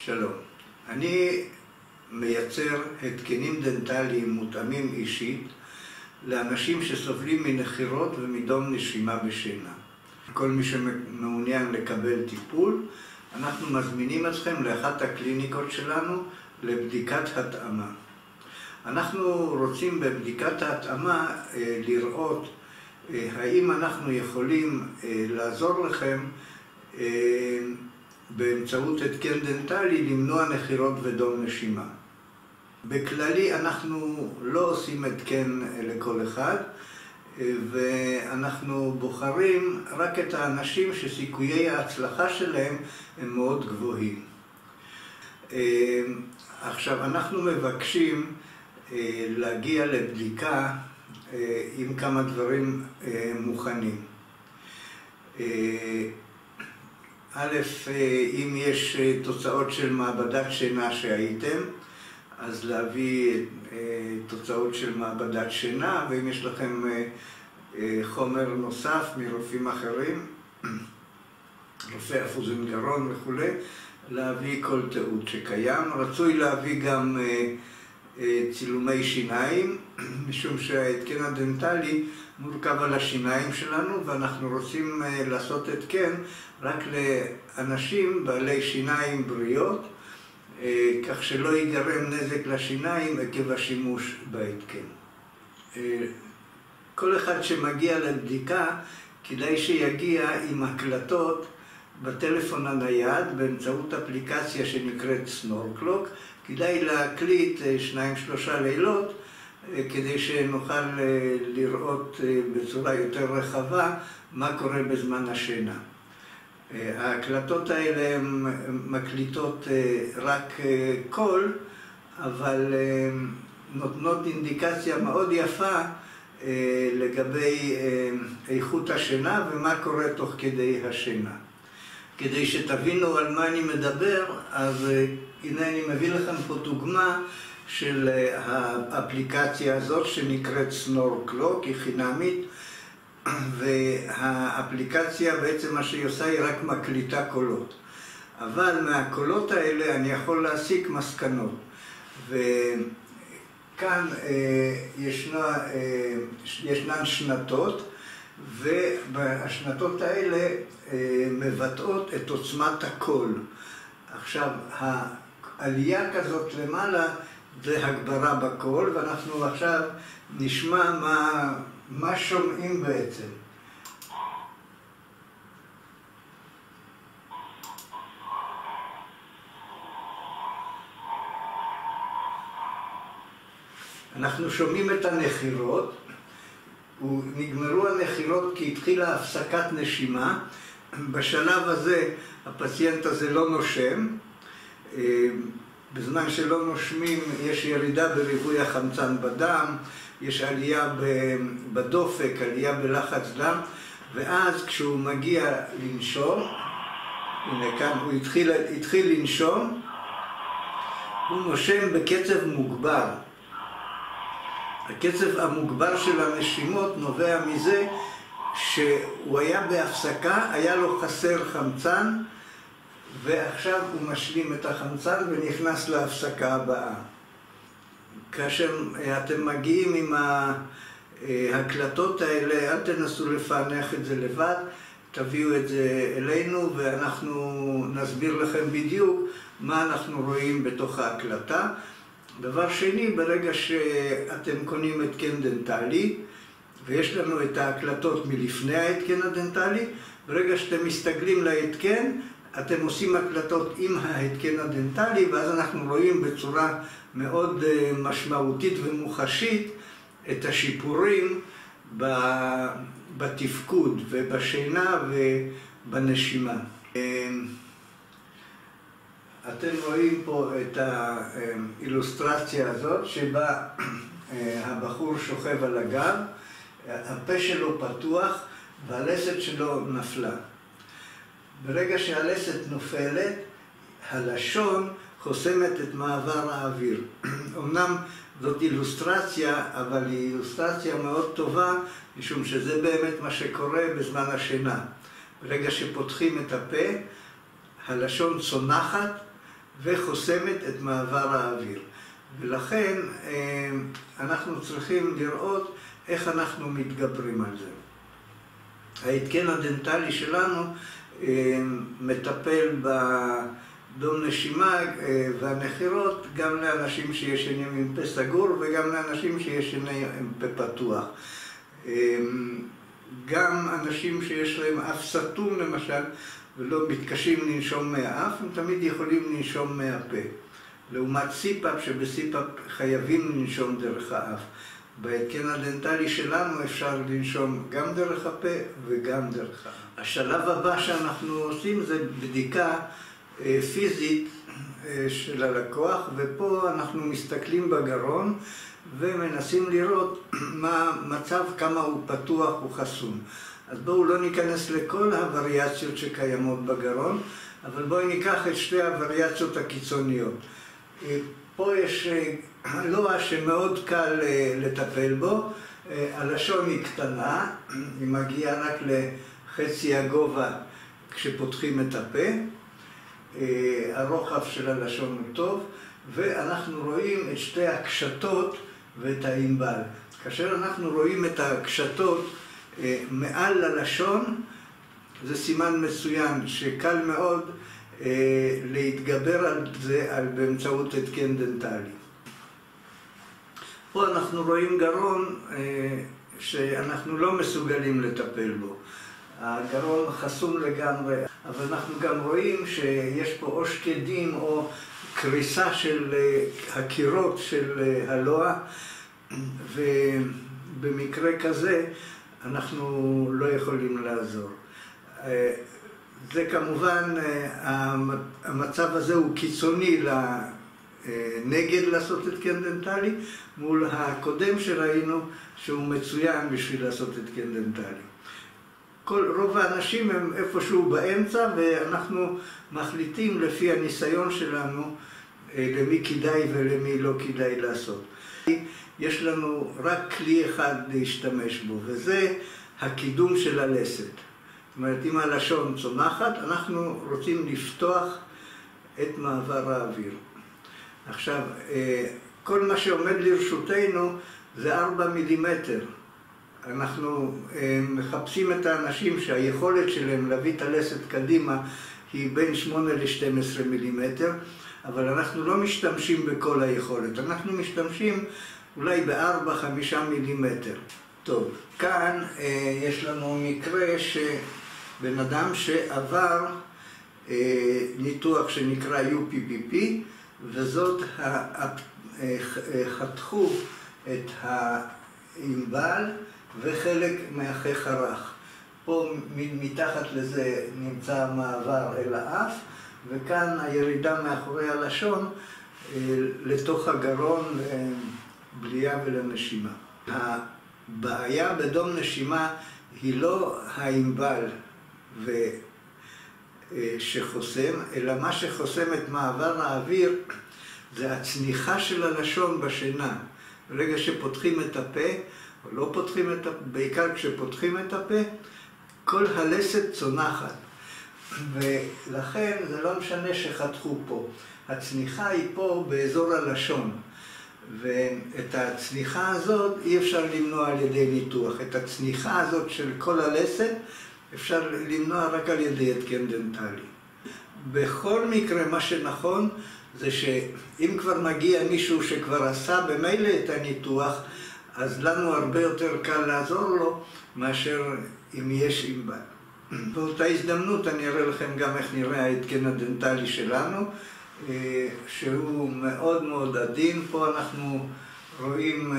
שלום, אני מייצר התקנים דנטליים מותאמים אישית לאנשים שסובלים מנחירות ומדום נשימה בשינה. כל מי שמעוניין לקבל טיפול, אנחנו מזמינים אתכם לאחת הקליניקות שלנו לבדיקת התאמה. אנחנו רוצים בבדיקת ההתאמה לראות האם אנחנו יכולים לעזור לכם באמצעות התקן דנטלי למנוע נחירות ודום נשימה. בכללי אנחנו לא עושים התקן לכל אחד, ואנחנו בוחרים רק את האנשים שסיכויי ההצלחה שלהם הם מאוד גבוהים. עכשיו אנחנו מבקשים להגיע לבדיקה עם כמה דברים מוכנים. א', אם יש תוצאות של מעבדת שינה שהייתם, אז להביא תוצאות של מעבדת שינה, ואם יש לכם חומר נוסף מרופאים אחרים, רופא אף אוזן גרון וכו', להביא כל תיעוד שקיים. רצוי להביא גם צילומי שיניים, משום שההתקן הדנטלי מורכב על השיניים שלנו, ואנחנו רוצים לעשות התקן רק לאנשים בעלי שיניים בריאות, כך שלא ייגרם נזק לשיניים עקב השימוש בהתקן. כל אחד שמגיע לבדיקה כדאי שיגיע עם הקלטות בטלפון הנייד באמצעות אפליקציה שנקראת סנורקלוק. כדאי להקליט 2-3 לילות כדי שנוכל לראות בצורה יותר רחבה מה קורה בזמן השינה. ההקלטות האלה הן מקליטות רק קול, אבל נותנות אינדיקציה מאוד יפה לגבי איכות השינה ומה קורה תוך כדי השינה. כדי שתבינו על מה אני מדבר, אז הנה אני מביא לכם פה דוגמה של האפליקציה הזאת שנקראת סנורקלוק, היא חינמית, והאפליקציה בעצם מה שהיא עושה היא רק מקליטה קולות. אבל מהקולות האלה אני יכול להסיק מסקנות. וכאן ישנן שנתות, והשנתות האלה מבטאות את עוצמת הקול. עכשיו, העלייה כזאת למעלה זה הגברה בקול, ואנחנו עכשיו נשמע מה שומעים בעצם. אנחנו שומעים את הנחירות, ונגמרו הנחירות כי התחילה הפסקת נשימה. בשלב הזה הפציינט הזה לא נושם. בזמן שלא נושמים יש ירידה בריבוי החמצן בדם, יש עלייה בדופק, עלייה בלחץ דם, ואז כשהוא מגיע לנשום, הנה כאן הוא התחיל לנשום, הוא נושם בקצב מוגבר. הקצב המוגבר של הנשימות נובע מזה שהוא היה בהפסקה, היה לו חסר חמצן, ועכשיו הוא משלים את החמצן ונכנס להפסקה הבאה. כאשר אתם מגיעים עם ההקלטות האלה, אל תנסו לפענח את זה לבד, תביאו את זה אלינו ואנחנו נסביר לכם בדיוק מה אנחנו רואים בתוך ההקלטה. דבר שני, ברגע שאתם קונים התקן דנטלי, ויש לנו את ההקלטות מלפני ההתקן הדנטלי, ברגע שאתם מסתגלים להתקן, אתם עושים הקלטות עם ההתקן הדנטלי, ואז אנחנו רואים בצורה מאוד משמעותית ומוחשית את השיפורים בתפקוד ובשינה ובנשימה. אתם רואים פה את האילוסטרציה הזאת שבה הבחור שוכב על הגב, הפה שלו פתוח והלסת שלו נפלה. ברגע שהלסת נופלת, הלשון חוסמת את מעבר האוויר. אמנם זאת אילוסטרציה, אבל היא אילוסטרציה מאוד טובה, משום שזה באמת מה שקורה בזמן השינה. ברגע שפותחים את הפה, הלשון צונחת וחוסמת את מעבר האוויר. ולכן אנחנו צריכים לראות איך אנחנו מתגברים על זה. ההתקן הדנטלי שלנו מטפל בדום נשימה והנחירות גם לאנשים שישנים עם פה סגור וגם לאנשים שישנים עם פה פתוח. גם אנשים שיש להם אף סתום למשל ולא מתקשים לנשום מהאף, הם תמיד יכולים לנשום מהפה. לעומת סיפאפ, שבסיפאפ חייבים לנשום דרך האף. בהתקן הדנטלי שלנו אפשר לנשום גם דרך הפה וגם דרך האף. השלב הבא שאנחנו עושים זה בדיקה פיזית של הלקוח, ופה אנחנו מסתכלים בגרון ומנסים לראות מה המצב, כמה הוא פתוח, הוא חסום. אז בואו לא ניכנס לכל הווריאציות שקיימות בגרון, אבל בואו ניקח את שתי הווריאציות הקיצוניות. פה יש לוע שמאוד קל לטפל בו, הלשון היא קטנה, היא מגיעה רק לחצי הגובה כשפותחים את הפה, הרוחב של הלשון הוא טוב, ואנחנו רואים את שתי הקשתות ואת הענבל. כאשר אנחנו רואים את הקשתות מעל הלשון, זה סימן מצוין שקל מאוד להתגבר על זה באמצעות התקן דנטלי. פה אנחנו רואים גרון שאנחנו לא מסוגלים לטפל בו. הגרון חסום לגמרי, אבל אנחנו גם רואים שיש פה או שקדים או קריסה של הקירות של הלוע, ובמקרה כזה אנחנו לא יכולים לעזור. זה כמובן, המצב הזה הוא קיצוני נגד לעשות התקן דנטלי, מול הקודם שראינו שהוא מצוין בשביל לעשות התקן דנטלי. רוב האנשים הם איפשהו באמצע, ואנחנו מחליטים לפי הניסיון שלנו למי כדאי ולמי לא כדאי לעשות. יש לנו רק כלי אחד להשתמש בו, וזה הקידום של הלסת. זאת אומרת, אם הלשון צומחת, אנחנו רוצים לפתוח את מעבר האוויר. עכשיו, כל מה שעומד לרשותנו זה 4 מילימטר. אנחנו מחפשים את האנשים שהיכולת שלהם להביא את הלסת קדימה היא בין 8 ל-12 מילימטר, אבל אנחנו לא משתמשים בכל היכולת. אנחנו משתמשים אולי ב-4-5 מילימטר. טוב, כאן יש לנו מקרה שבן אדם שעבר ניתוח שנקרא UPPP, וזאת חתכו את הענבל וחלק מהחך הרך. פה מתחת לזה נמצא המעבר אל האף, וכאן הירידה מאחורי הלשון לתוך הגרון לבליעה ולנשימה. הבעיה בדום נשימה היא לא הענבל שחוסם, אלא מה שחוסם את מעבר האוויר זה הצניחה של הלשון בשינה. ברגע שפותחים את הפה, או לא פותחים את הפה, בעיקר כשפותחים את הפה, כל הלסת צונחת. ולכן זה לא משנה שחתכו פה. הצניחה היא פה באזור הלשון. ואת הצניחה הזאת אי אפשר למנוע על ידי ניתוח. את הצניחה הזאת של כל הלסת אפשר למנוע רק על ידי התקן דנטלי. בכל מקרה מה שנכון זה שאם כבר מגיע מישהו שכבר עשה במילא את הניתוח, אז לנו הרבה יותר קל לעזור לו מאשר אם יש ענבל. באותה הזדמנות אני אראה לכם גם איך נראה ההתקן הדנטלי שלנו, שהוא מאוד מאוד עדין. פה אנחנו רואים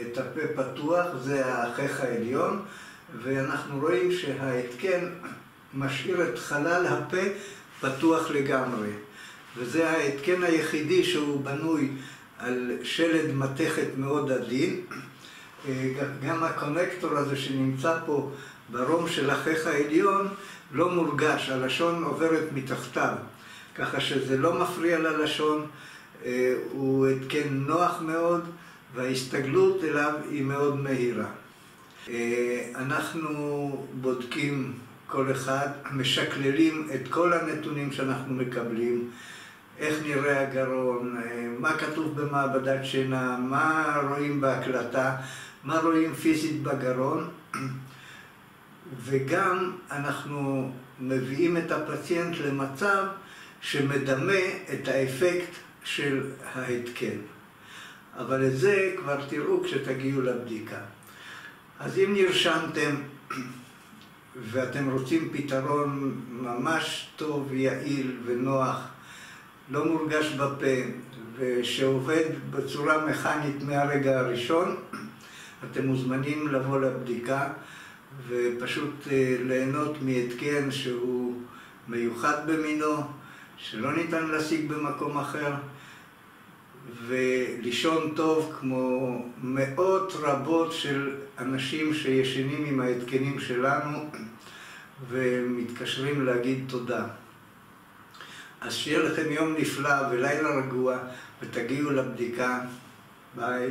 את הפה פתוח, זה החך העליון, ואנחנו רואים שההתקן משאיר את חלל הפה פתוח לגמרי. וזה ההתקן היחידי שהוא בנוי על שלד מתכת מאוד עדין. גם הקונקטור הזה שנמצא פה ברום של החך העליון לא מורגש, הלשון עוברת מתחתיו, ככה שזה לא מפריע ללשון, הוא התקן נוח מאוד, וההסתגלות אליו היא מאוד מהירה. אנחנו בודקים כל אחד, משקללים את כל הנתונים שאנחנו מקבלים, איך נראה הגרון, מה כתוב במעבדת שינה, מה רואים בהקלטה, מה רואים פיזית בגרון, וגם אנחנו מביאים את הפציינט למצב שמדמה את האפקט של ההתקן. אבל את זה כבר תראו כשתגיעו לבדיקה. אז אם נרשמתם ואתם רוצים פתרון ממש טוב, יעיל ונוח, לא מורגש בפה ושעובד בצורה מכנית מהרגע הראשון, אתם מוזמנים לבוא לבדיקה ופשוט ליהנות מהתקן שהוא מיוחד במינו, שלא ניתן להשיג במקום אחר, ולישון טוב כמו מאות רבות של אנשים שישנים עם ההתקנים שלנו ומתקשרים להגיד תודה. אז שיהיה לכם יום נפלא ולילה רגוע ותגיעו לבדיקה. ביי.